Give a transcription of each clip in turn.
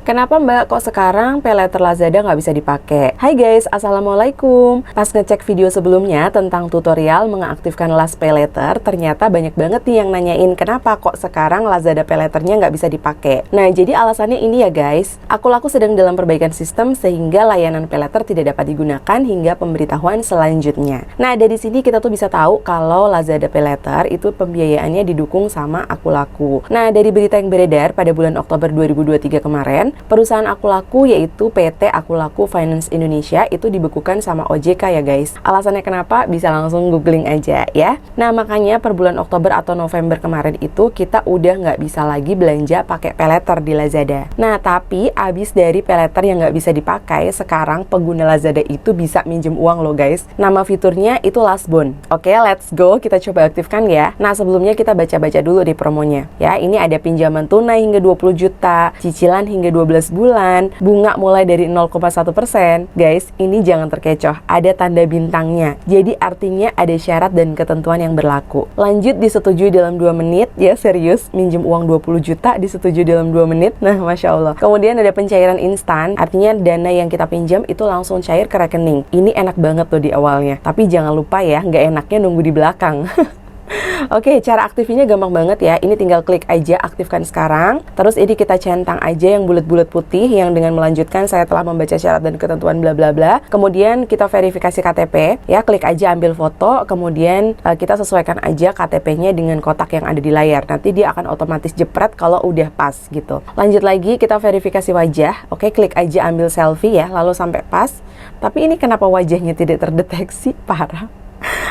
Kenapa Mbak kok sekarang paylater Lazada nggak bisa dipakai? Hai guys, Assalamualaikum. Pas ngecek video sebelumnya tentang tutorial mengaktifkan last paylater, ternyata banyak banget nih yang nanyain kenapa kok sekarang Lazada paylaternya nggak bisa dipakai. Nah, jadi alasannya ini ya guys. Aku sedang dalam perbaikan sistem sehingga layanan paylater tidak dapat digunakan hingga pemberitahuan selanjutnya. Nah, dari sini kita tuh bisa tahu kalau Lazada paylater itu pembiayaannya didukung sama Akulaku. Nah, dari berita yang beredar pada bulan Oktober 2023 kemarin, perusahaan Akulaku yaitu PT Akulaku Finance Indonesia itu dibekukan sama OJK ya guys. Alasannya kenapa? Bisa langsung googling aja ya. Nah, makanya per bulan Oktober atau November kemarin itu kita udah nggak bisa lagi belanja pakai paylater di Lazada. Nah, tapi abis dari paylater yang nggak bisa dipakai, sekarang pengguna Lazada itu bisa minjem uang loh guys. Nama fiturnya itu Lastbone. Oke, let's go, kita coba aktifkan ya. Nah, sebelumnya kita baca-baca dulu di promonya ya. Ini ada pinjaman tunai hingga 20 juta, cicilan hingga 12 bulan, bunga mulai dari 0,1%. Guys, ini jangan terkecoh, ada tanda bintangnya. Jadi artinya ada syarat dan ketentuan yang berlaku. Lanjut disetujui dalam 2 menit, ya serius, minjem uang 20 juta disetujui dalam 2 menit. Nah, Masya Allah. Kemudian ada pencairan instan, artinya dana yang kita pinjam itu langsung cair ke rekening. Ini enak banget tuh di awalnya. Tapi jangan lupa ya, nggak enaknya nunggu di belakang. Oke, cara aktifnya gampang banget ya. Ini tinggal klik aja aktifkan sekarang. Terus ini kita centang aja yang bulat-bulat putih yang dengan melanjutkan saya telah membaca syarat dan ketentuan bla bla bla. Kemudian kita verifikasi KTP ya, klik aja ambil foto, kemudian kita sesuaikan aja KTP-nya dengan kotak yang ada di layar. Nanti dia akan otomatis jepret kalau udah pas gitu. Lanjut lagi kita verifikasi wajah. Oke, klik aja ambil selfie ya, lalu sampai pas. Tapi ini kenapa wajahnya tidak terdeteksi? Parah.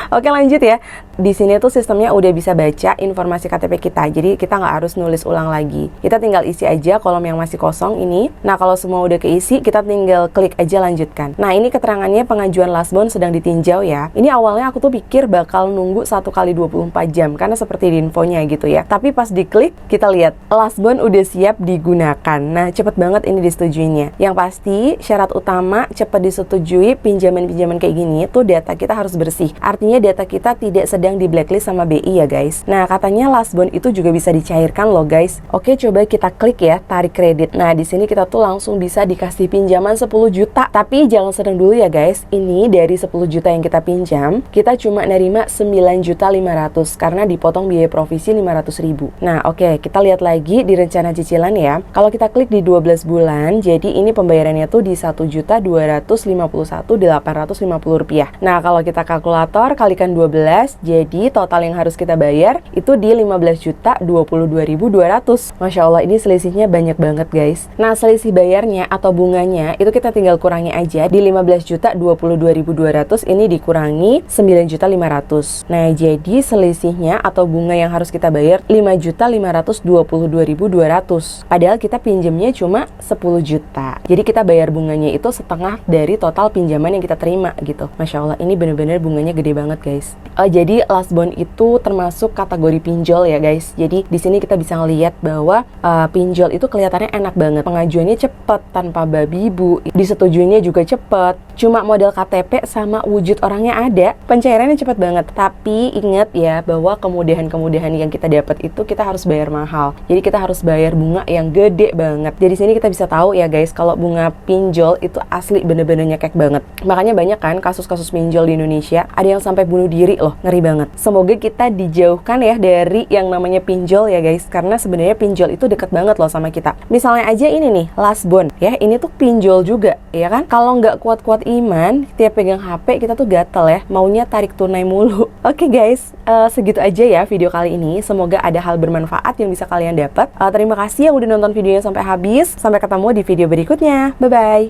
Oke, lanjut ya. Di sini tuh sistemnya udah bisa baca informasi KTP kita. Jadi kita nggak harus nulis ulang lagi. Kita tinggal isi aja kolom yang masih kosong ini. Nah, kalau semua udah keisi, kita tinggal klik aja lanjutkan. Nah, ini keterangannya pengajuan Lastbone sedang ditinjau ya. Ini awalnya aku tuh pikir bakal nunggu 1 kali 24 jam karena seperti di infonya gitu ya. Tapi pas diklik, kita lihat Lastbone udah siap digunakan. Nah, cepet banget ini disetujuinya. Yang pasti syarat utama cepet disetujui pinjaman-pinjaman kayak gini tuh data kita harus bersih. Artinya data kita tidak sedang di blacklist sama BI ya guys. Nah, katanya Lastbone itu juga bisa dicairkan loh guys. Oke, coba kita klik ya, tarik kredit. Nah, di sini kita tuh langsung bisa dikasih pinjaman 10 juta. Tapi jangan seneng dulu ya guys. Ini dari 10 juta yang kita pinjam, kita cuma nerima 9.500.000 karena dipotong biaya provisi 500.000. Nah, oke, kita lihat lagi di rencana cicilan ya. Kalau kita klik di 12 bulan, jadi ini pembayarannya tuh di 1.251.850 rupiah. Nah, kalau kita kalkulator kalikan 12, jadi total yang harus kita bayar itu di 15.022.200. Masya Allah, ini selisihnya banyak banget guys. Nah, selisih bayarnya atau bunganya itu kita tinggal kurangi aja. Di 15.022.200 ini dikurangi 9.500.000. Nah, jadi selisihnya atau bunga yang harus kita bayar 5.522.200. Padahal kita pinjamnya cuma 10 juta. Jadi kita bayar bunganya itu setengah dari total pinjaman yang kita terima gitu. Masya Allah, ini bener-bener bunganya gede banget guys. Jadi Lastbone itu termasuk kategori pinjol ya guys. Jadi di sini kita bisa ngelihat bahwa pinjol itu kelihatannya enak banget. Pengajuannya cepet tanpa babi bu. Disetujuinya juga cepet. Cuma modal KTP sama wujud orangnya ada. Pencairannya cepet banget. Tapi ingat ya bahwa kemudahan-kemudahan yang kita dapat itu kita harus bayar mahal. Jadi kita harus bayar bunga yang gede banget. Jadi sini kita bisa tahu ya guys kalau bunga pinjol itu asli bener-bener nyekek banget. Makanya banyak kan kasus-kasus pinjol di Indonesia. Ada yang sampai bunuh diri loh, ngeri banget. Semoga kita dijauhkan ya dari yang namanya pinjol ya guys, karena sebenarnya pinjol itu deket banget loh sama kita. Misalnya aja ini nih, Lastbone ya, ini tuh pinjol juga ya kan. Kalau nggak kuat-kuat iman, tiap pegang HP kita tuh gatel ya, maunya tarik tunai mulu. Oke guys, segitu aja ya video kali ini. Semoga ada hal bermanfaat yang bisa kalian dapat. Terima kasih yang udah nonton videonya sampai habis. Sampai ketemu di video berikutnya. Bye bye.